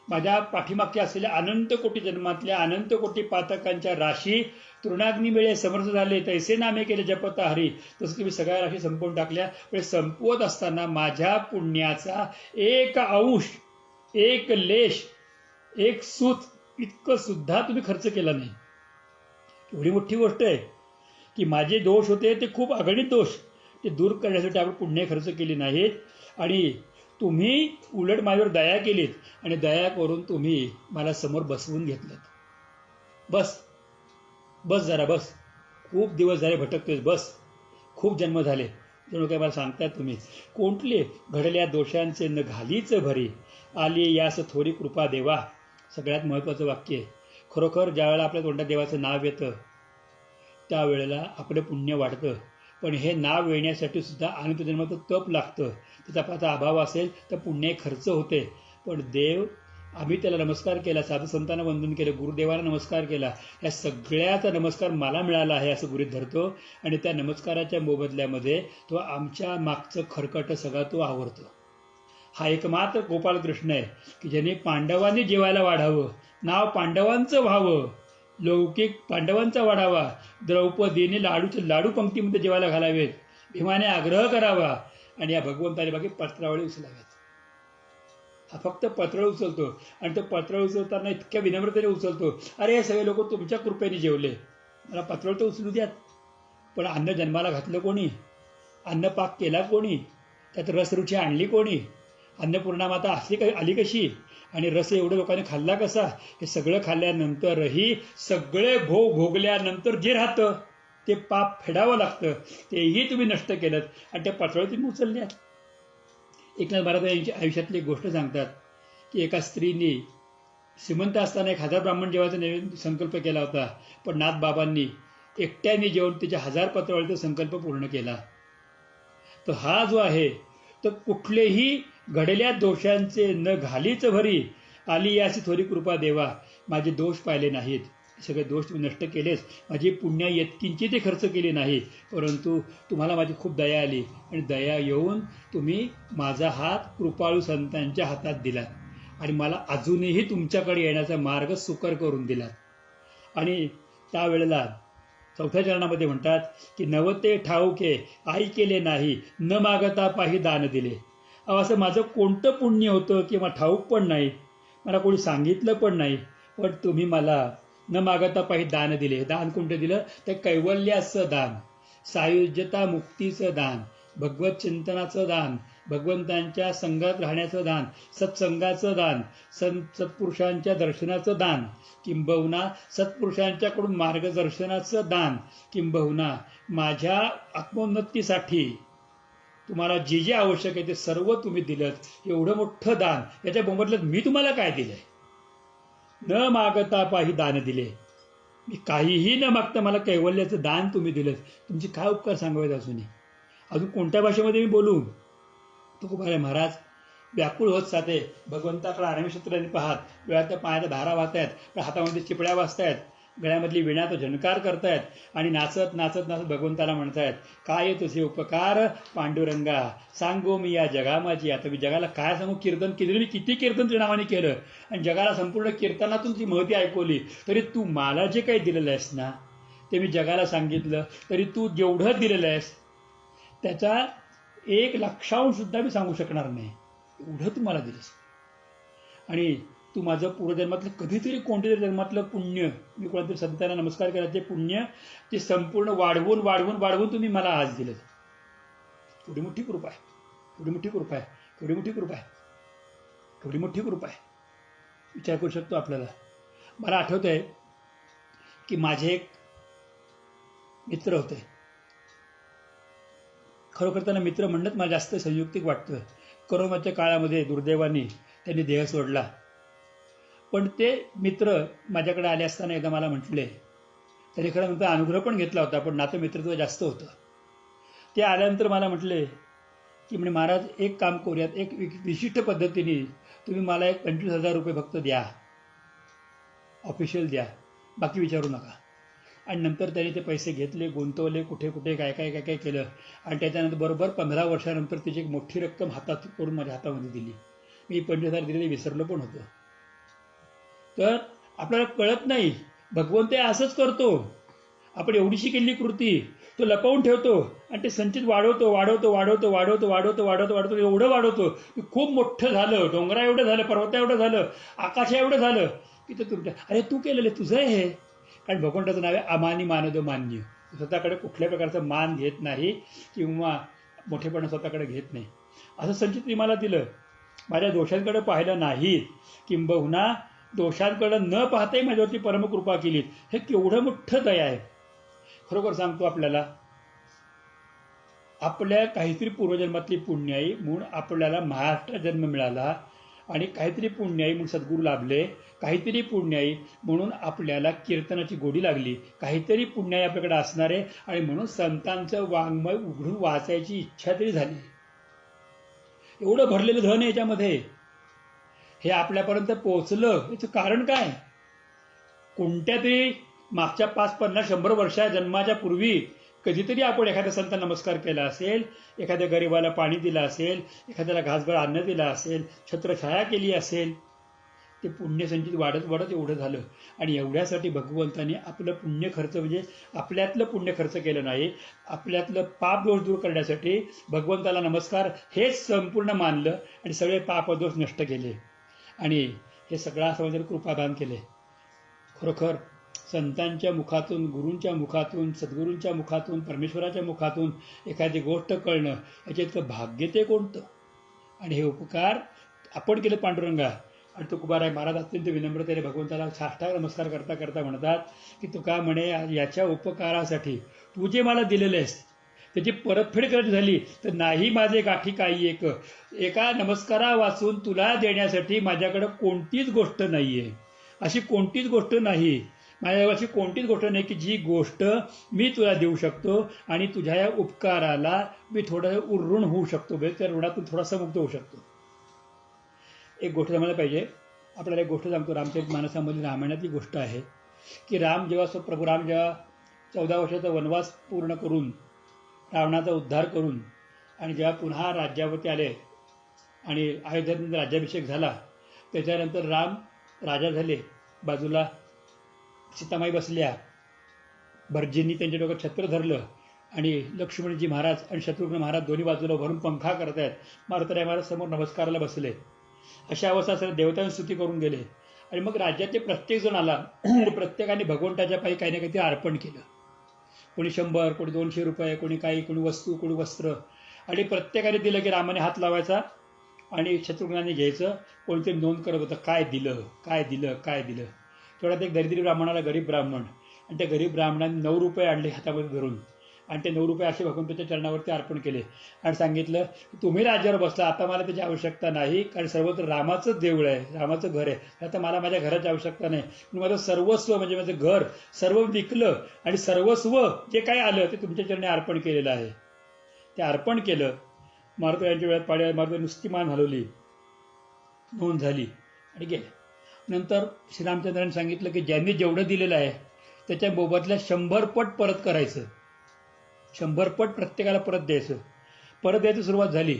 माझ्या पाठीमागच्या असलेल्या अनंत कोटी जन्मातल्या अनंत कोटी पातकांच्या राशी तृणाग्नी मिळे समर्थ झाले, तैसे नामे केले जपता हरी. तसं तुम्ही सगळ्या राशी संपवून टाकल्या. पण संपवत असताना माझ्या पुण्याचा एक अंश, एक लेश, एक सूत इतकं सुद्धा तुम्ही खर्च केला नाही. एवढी मोठी गोष्ट आहे की माझे दोष होते ते खूप अगणित दोष, ते दूर करण्यासाठी आपण पुण्य खर्च केली नाहीत. आणि तुम्ही उलट माझ्यावर दया केलीत आणि दया करून तुम्ही मला समोर बसवून घेतलं. बस बस जरा बस, खूप दिवस झाले भटकतोय, बस खूप जन्म झाले. जणू काय मला सांगताय तुम्ही, कोणतले घडल्या दोषांचे न घालीच भरी, आली यास थोडी कृपा देवा. सगळ्यात महत्त्वाचं वाक्य आहे. खरोखर ज्यावेळेला आपल्या तोंडात देवाचं नाव येतं त्यावेळेला आपलं पुण्य वाढतं. पण हे नाव येण्यासाठी सुद्धा अनंत जन्माचं तप लागतं. त्याचा आपला अभाव असेल तर पुण्य खर्च होते. पण देव, आम्ही त्याला नमस्कार केला, साधू संतांना वंदन केलं, गुरुदेवांना नमस्कार केला, या सगळ्याचा नमस्कार मला मिळाला आहे असं गृहीत धरतो. आणि त्या नमस्काराच्या मोबदल्यामध्ये तो आमच्या मागचं खरकट सगळं तो आवरतो. हा एकमात्र गोपाळकृष्ण आहे की ज्याने पांडवांनी जेवायला वाढावं, नाव पांडवांचं व्हावं, लौकिक पांडवांचा वाढावा, द्रौपदीने लाडू पंक्तीमध्ये जेवायला हा फक्त पत्रळ उचलतो आणि तो पत्रळ उचलताना इतक्या विनम्रतेने उचलतो, अरे हे सगळे लोक तुमच्या कृपेने जेवले, मला पत्रळ तर उचलू द्यात. पण अन्न जन्माला घातलं कोणी? अन्न पाक केला कोणी? त्यात रसरुची आणली कोणी? अन्नपूर्णा माता आली कशी? आणि रस एवढ्या लोकांनी खाल्ला कसा? हे सगळं खाल्ल्यानंतरही सगळे भोग भोगल्यानंतर जे राहतं ते पाप फेडावं लागतं, तेही तुम्ही नष्ट केलं आणि त्या पत्रळ तुम्ही उचलल्यात. एकनाथ महाराज यांच्या आयुष्यातली एक गोष्ट सांगतात की एका स्त्रीने श्रीमंत असताना 1000 ब्राह्मण जेवायचा संकल्प केला होता, पण नाथबाबांनी एकट्याने जेवण तिच्या 1000 पत्रावळीचा संकल्प पूर्ण केला. तर हा जो आहे तर कुठलेही घडल्या दोषांचे न घालीच भरी, आली याची थोडी कृपा देवा, माझे दोष पाहिले नाहीत, सगळे दोष तुम्ही नष्ट केलेच, माझी पुण्य येतकिंची ते खर्च केली नाही, परंतु तुम्हाला माझी खूप दया आली आणि दया येऊन तुम्ही माझा हात कृपाळू संतांच्या हातात दिलात आणि मला अजूनही तुमच्याकडे येण्याचा मार्ग सुकर करून दिलात. आणि त्यावेळेला 4थ्या चरणामध्ये म्हणतात की नवते ठाऊके आई केले नाही, न मागता पाही दान दिले. असं माझं कोणतं पुण्य होतं किंवा ठाऊक पण नाही, मला कोणी सांगितलं पण नाही, पण तुम्ही मला न मागता पाही दान दिले. दान कोणतं दिलं? तर कैवल्याचं दान, सायुज्यता मुक्तीचं दान, भगवत चिंतनाचं दान, भगवंतांच्या संघात राहण्याचं दान, सत्संगाचं दान, सत्पुरुषांच्या दर्शनाचं दान, किंबहुना सत्पुरुषांच्याकडून मार्गदर्शनाचं दान, किंबहुना माझ्या आत्मोन्नतीसाठी तुम्हाला जे जे आवश्यक आहे ते सर्व तुम्ही दिलं. एवढं मोठं दान, याच्या मोबदल्यात मी तुम्हाला काय दिलंय? न मागता पाही दान दिले. मी काहीही न मागता मला कैवल्याचं दान तुम्ही दिलं. तुमचे काय उपकार सांगावेत अजून कोणत्या भाषेमध्ये मी बोलू? तुकोबाराय महाराज व्याकुळ होत जाते, भगवंताकडे आरामीक्षेत्राने पाहत, वेळात पाण्याच्या धारा वाहत आहेत, हातामध्ये चिपळ्या वाजतायत, गळ्यामधली विणा तो झणकार करतायत आणि नाचत नाचत नाचत भगवंताला म्हणतायत, काय तुझे उपकार पांडुरंगा, सांगो मी या जगा माझी. आता मी जगाला काय सांगू? कीर्तन केलं, मी किती कीर्तन तुझ्या नावाने केलं आणि जगाला संपूर्ण कीर्तनातून ती महती ऐकवली, तरी तू मला जे काही दिलेलं आहेस ना ते मी जगाला सांगितलं, तरी तू जेवढं दिलेलं आहेस त्याचा 1,00,000 सुद्धा मी सांगू शकणार नाही, एवढं तू मला दिलंस. आणि तू माझं पूर्वजन्मातलं कधीतरी कोणत्यातरी जन्मातलं पुण्य, मी कोणातरी संतांना नमस्कार केला, ते पुण्य ते संपूर्ण वाढवून वाढवून वाढवून तुम्ही मला आज दिलं. थोडी मोठी कृपा आहे, थोडी मोठी कृपा आहे, थोडी मोठी कृपा आहे, थोडी मोठी कृपा आहे. विचार करू शकतो आपल्याला. मला आठवत आहे की माझे एक मित्र होते, खरोखर त्यांना मित्र म्हणणंच मला जास्त संयुक्तिक वाटतं. कोरोनाच्या काळामध्ये दुर्दैवाने त्यांनी देह सोडला, पण ते मित्र माझ्याकडे आले असताना एकदा मला म्हटले, त्यांनी खरं नंतर अनुग्रह पण घेतला होता, पण नातं मित्रत्व जास्त होतं. ते आल्यानंतर मला म्हटले की म्हणे महाराज एक काम करूयात, एक विशिष्ट पद्धतीने तुम्ही मला एक 25,000 रुपये फक्त द्या, ऑफिशियल द्या, बाकी विचारू नका. आणि नंतर त्यांनी ते पैसे घेतले, गुंतवले, कुठे कुठे काय काय काय काय केलं आणि त्याच्यानंतर बरोबर 15 वर्षानंतर त्याची एक मोठी रक्कम हातात करून माझ्या हातामध्ये दिली. मी 25,000 दिलेले विसरलो पण होतो. तर आपल्याला कळत नाही, भगवंत असंच करतो. आपण एवढीशी केलेली कृती तो लपवून ठेवतो आणि ते संचित वाढवतो वाढवतो वाढवतो वाढवतो वाढवतो वाढवतो वाढवतो एवढं वाढवतो की खूप मोठं झालं, डोंगरा एवढं झालं, पर्वता एवढं झालं, आकाशा एवढं झालं की ते तुमच्या अरे तू केलेलं तुझं आहे. कारण भगवंताचं नाव आहे अमानी मानद मान्य. स्वतःकडे कुठल्या प्रकारचा मान घेत नाही किंवा मोठेपणा स्वतःकडे घेत नाही. असं संचित मला दिलं, माझ्या दोषांकडे पाहिलं नाही, किंबहुना दोषांकडे न पाहताही माझ्यावरती परमकृपा केली. हे केवढं मोठं दया आहे. खरोखर सांगतो आपल्याला, आपल्या काहीतरी पूर्वजन्मातली पुण्याई म्हणून आपल्याला महाराष्ट्रात जन्म मिळाला आणि काहीतरी पुण्याई म्हणून सद्गुरू लाभले, काहीतरी पुण्याई म्हणून आपल्याला कीर्तनाची गोडी लागली, काहीतरी पुण्याई आपल्याकडे असणारे आणि म्हणून संतांचं वाङ्मय उघडून वाचायची इच्छा तरी झाली. एवढं भरलेलं धन आहे याच्यामध्ये. हे आपल्यापर्यंत पोहोचलं याचं कारण काय? कोणत्या तरी मागच्या 5, 50, 100 वर्षा जन्माच्या पूर्वी कधीतरी आपण एखाद्या संतांना नमस्कार केला असेल, एखाद्या गरीबाला पाणी दिलं असेल, एखाद्याला घासभर अन्न दिलं असेल, छत्रछाया केली असेल, ते पुण्यसंचित वाढत वाढत एवढं झालं. आणि एवढ्यासाठी भगवंताने आपलं पुण्य खर्च म्हणजे आपल्यातलं पुण्य खर्च केलं नाही, आपल्यातलं पाप दोष दूर करण्यासाठी भगवंताला नमस्कार हेच संपूर्ण मानलं आणि सगळे पापदोष नष्ट केले आणि हे सगळा समाजाला कृपादान केले. खरोखर संतांच्या मुखातून, गुरूंच्या मुखातून, सद्गुरूंच्या मुखातून, परमेश्वराच्या मुखातून एखादी गोष्ट कळणं याचे इतकं भाग्य ते कोणतं. आणि हे उपकार आपण केले पांडुरंगा. आणि तुकोबाराय महाराज अत्यंत विनम्रतेने भगवंताला साष्टांग नमस्कार करता करता म्हणतात की तुका म्हणे याच्या उपकारासाठी तू जे मला दिलेले आहेस त्याची परतफेड करायची झाली तर नाही माझे गाठी काही एक, एका नमस्कारा वाचून तुला देण्यासाठी माझ्याकडे कोणतीच गोष्ट नाहीये. अशी कोणतीच गोष्ट नाही माझ्याजवळ, अशी कोणतीच गोष्ट नाही की जी गोष्ट मी तुला देऊ शकतो आणि तुझ्या या उपकाराला मी थोडं ऋण होऊ शकतो, त्या ऋणातून थोडासा मुक्त होऊ शकतो. एक गोष्ट सांगायला पाहिजे. आपल्याला एक गोष्ट सांगतो, रामचरितमानसामधील रामायणातली गोष्ट आहे की प्रभू राम जेव्हा 14 वर्षाचा वनवास पूर्ण करून रावणाचा उद्धार करून आणि जेव्हा पुन्हा राज्यावरती आले आणि अयोध्येत राज्याभिषेक झाला, त्याच्यानंतर राम राजा झाले. बाजूला सीतामाई बसल्या, भटजींनी त्यांच्या डोक्यात छत्र धरलं आणि लक्ष्मणजी महाराज आणि शत्रुघ्न महाराज दोन्ही बाजूला भरून पंखा करत आहेत. मारुतराय महाराज समोर नमस्काराला बसले. अशा अवस्था असताना देवतांनी स्तुती करून गेले. आणि मग राज्यातले प्रत्येक जण आला. प्रत्येकाने भगवंताच्या पायी काही ना काहीतरी अर्पण केलं. कोणी 100, कोणी 200 रुपये, कोणी काही, कोणी वस्तू, कोणी वस्त्र. आणि प्रत्येकाने दिलं की रामाने हात लावायचा आणि शत्रुघ्नाने घ्यायचं. कोणीतरी नोंद करत होतं काय दिलं काय दिलं काय दिलं. तेवढ्यात एक दरिद्री ब्राह्मणाला, गरीब ब्राह्मण, आणि त्या गरीब ब्राह्मणाने 9 रुपये आणले हातामध्ये धरून आणि ते 9 रुपये असे भगवंताच्या चरणावरती अर्पण केले आणि सांगितलं की तुम्ही राज्यावर बसला, आता मला त्याची आवश्यकता नाही, कारण सर्वत्र रामाचंच देऊळ आहे, रामाचं घर आहे, आता मला माझ्या घराची आवश्यकता नाही. माझं सर्वस्व म्हणजे माझं घर सर्व विकलं आणि सर्वस्व जे काही आलं ते तुमच्या चरणी अर्पण केलेलं आहे. ते अर्पण केलं. मारुती यांच्या वेळात पाड्या मारुती नुसती मान हलवली, नोंद झाली आणि गेले. नंतर श्रीरामचंद्रांनी सांगितलं की ज्यांनी जेवढं दिलेलं आहे त्याच्या मोबदल्यात 100 पट परत करायचं, 100 पट प्रत्येकाला परत द्यायचं. परत द्यायची सुरुवात झाली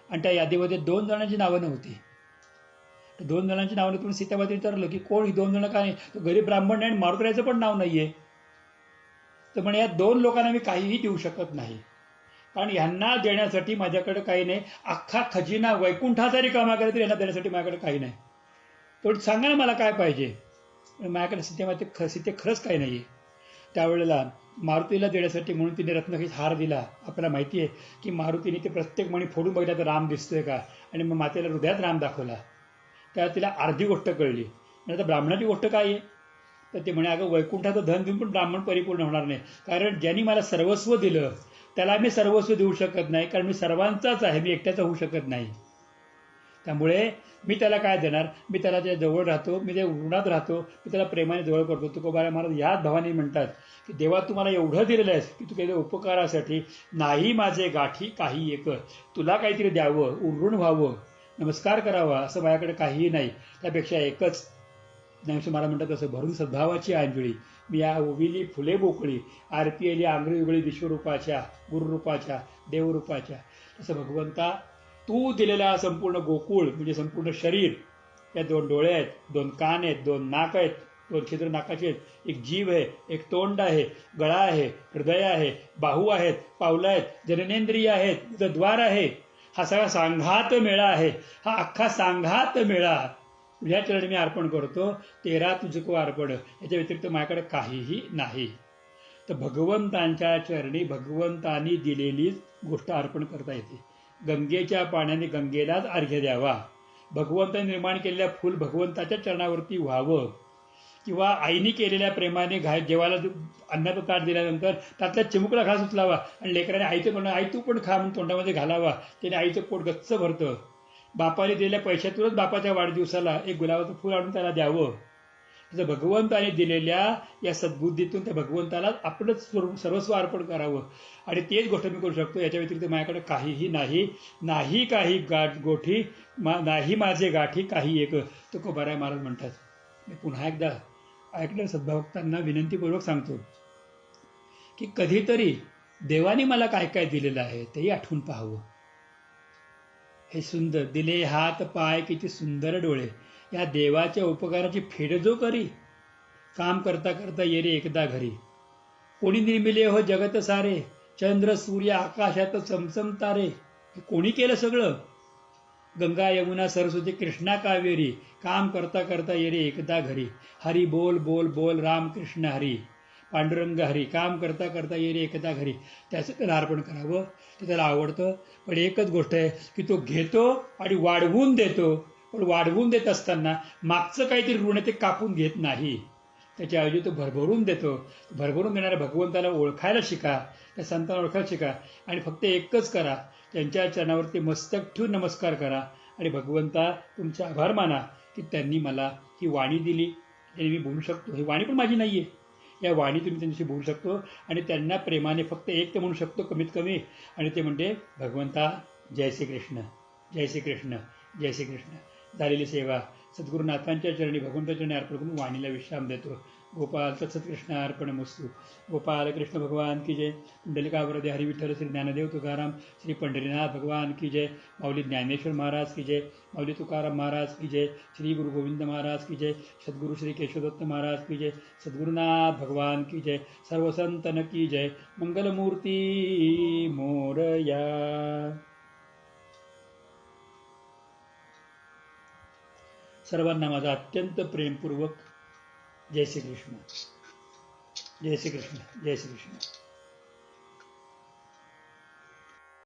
आणि त्या यादीमध्ये 2 जणांची नावं नव्हती. 2 जणांची नावं तुम्ही सीतामातेने विचारलं की कोण ही 2 जण का नाही, तो गरीब ब्राह्मण नाही आणि मारुतीरायचं पण नाव नाहीये. तर म्हणे या 2 लोकांना मी काहीही देऊ शकत नाही, कारण यांना देण्यासाठी माझ्याकडे काही नाही. अख्खा खजिना वैकुंठाचा रिकामा केला तरी यांना देण्यासाठी माझ्याकडे काही नाही. तेवढं सांगा ना मला काय पाहिजे. माझ्याकडे सीते खरंच काही नाही आहे. त्यावेळेला मारुतीला देण्यासाठी म्हणून तिने रत्नखचित हार दिला. आपल्याला माहिती आहे की मारुतीने ते प्रत्येक मणी फोडून बघितला तर राम दिसतोय का, आणि मग मातेला हृदयात राम दाखवला. त्यावेळेला तिला अर्धी गोष्ट कळली. आता ब्राह्मणाची गोष्ट काय आहे, तर ते म्हणे अगं वैकुंठाचं धन देऊन पण ब्राह्मण परिपूर्ण होणार नाही, कारण ज्यांनी मला सर्वस्व दिलं त्याला मी सर्वस्व देऊ शकत नाही, कारण मी सर्वांचाच आहे, मी एकट्याचा होऊ शकत नाही. त्यामुळे मी त्याला काय देणार, मी त्याला त्या जवळ राहतो, मी त्या ऋणात राहतो, मी त्याला प्रेमाने जवळ करतो. तुकोबाराय महाराज याच भावाने म्हणतात की देवा तुम्हाला एवढं दिलेलं आहेस की तू केलेल्या उपकारासाठी नाही माझे गाठी काही एक, तुला काहीतरी द्यावं, उरून व्हावं, नमस्कार करावा असं माझ्याकडे काहीही नाही. त्यापेक्षा एकच, ज्ञानेश्वर महाराज म्हणतात तसं, भरून सद्भावाची अंजळी मी या ओविली फुले बोकळी, आरती आली आंगळी उघळी विश्वरूपाच्या, गुरुरूपाच्या, देवरूपाच्या. तसं भगवंता तू दिलेला संपूर्ण गोकुळ म्हणजे संपूर्ण शरीर, या 2 डोळे आहेत, 2 कान आहेत, 2 नाक आहेत, 2 छिद्र नाकाचे आहेत, एक जीव आहे, एक तोंड आहे, गळा आहे, हृदय आहे, बाहू आहेत, पावलं आहेत, जननेंद्रिय आहेत, द्वार आहे. हा सगळा सांघात मेळा आहे. हा अख्खा सांघात मेळा तुझ्या चरणी मी अर्पण करतो. 13 तुझको अर्पण, याच्या व्यतिरिक्त माझ्याकडे काहीही नाही. तर भगवंतांच्या चरणी भगवंतांनी दिलेली गोष्ट अर्पण करता येते. गंगेच्या पाण्याने गंगेलाच अर्घ्य द्यावा, भगवंताने निर्माण केलेल्या फूल भगवंताच्या चरणावरती व्हावं, किंवा आईने केलेल्या प्रेमाने जेवायला अन्नाचं ताट दिल्यानंतर त्यातला चिमुकला घास उचलावा आणि लेकराने आईचं म्हणणं आई तू पण खा म्हणून तोंडामध्ये घालावा, त्याने आईचं पोट गच्च भरतं. बापाने दिलेल्या पैशातूनच बापाच्या वाढदिवसाला एक गुलाबाचं फूल आणून त्याला द्यावं. तसं भगवंताने दिलेल्या या सद्बुद्धीतून त्या भगवंताला आपलंच सर्वस्व अर्पण करावं. आणि तेच गोष्ट मी करू शकतो, याच्या व्यतिरिक्त माझ्याकडे काहीही नाही. नाही काही गोठी नाही माझे गाठी काही एक, तुकोबाराय महाराज म्हणतात. मी पुन्हा एकदा ऐकलं सद्भक्तांना विनंतीपूर्वक सांगतो की कधीतरी देवाने मला काय काय दिलेलं आहे तेही आठवून पाहावं. हे सुंदर दिले हात पाय, किती सुंदर डोळे, या देवाच्या उपकाराची फेड जो करी, काम करता करता ये रे एकदा घरी. कोणी निर्मिले हो जगत सारे, चंद्र सूर्य आकाशात चमचम तारे. हे कोणी केलं सगळं? गंगा यमुना सरस्वती कृष्णा कावेरी, काम करता करता ये रे एकदा घरी. हरी बोल बोल बोल राम कृष्ण हरी, पांडुरंग हरी, काम करता करता ये रे एकदा घरी. त्याचं त्याला अर्पण करावं, ते त्याला आवडतं. पण एकच गोष्ट आहे की तो घेतो आणि वाढवून देतो, पण वाढवून देत असताना मागचं काहीतरी ऋण ते कापून घेत नाही. त्याच्याऐवजी तो भरभरून देतो. भरभरून देणाऱ्या भगवंताला ओळखायला शिका, त्या संतांना ओळखायला शिका आणि फक्त एकच करा, त्यांच्या चरणावरती मस्तक ठेवून नमस्कार करा आणि भगवंता तुमचे आभार माना की त्यांनी मला ही वाणी दिली, त्यांनी मी बोलू शकतो. ही वाणी पण माझी नाही आहे, या वाणी तुम्ही त्यांच्याशी बोलू शकतो आणि त्यांना प्रेमाने फक्त एक ते म्हणू शकतो कमीत कमी, आणि ते म्हणते भगवंता जय श्री कृष्ण, जय श्री कृष्ण, जय श्री कृष्ण. झालेली सेवा सद्गुरुनाथांच्या चरणी भगवंताच्या चरणी अर्पण करून वाणीला विश्राम देतो. गोपाल तत्सत्कृष्ण अर्पण मस्तू. गोपाल कृष्ण भगवान की जय. पुंडलिकावरदे हरी विठ्ठल श्री ज्ञानदेव तुकाराम श्री पंढरीनाथ भगवान की जय. माऊली ज्ञानेश्वर महाराज की जय. माऊली तुकाराम महाराज की जय. श्री गुरु गोविंद महाराज की जय. सद्गुरु श्री केशवदत्त महाराज की जय. सद्गुरुनाथ भगवान की जय. सर्व संतन की जय. मंगलमूर्ती मोरया. सर्वांना माझा अत्यंत प्रेमपूर्वक जय श्री कृष्ण, जय श्री कृष्ण, जय श्री कृष्ण.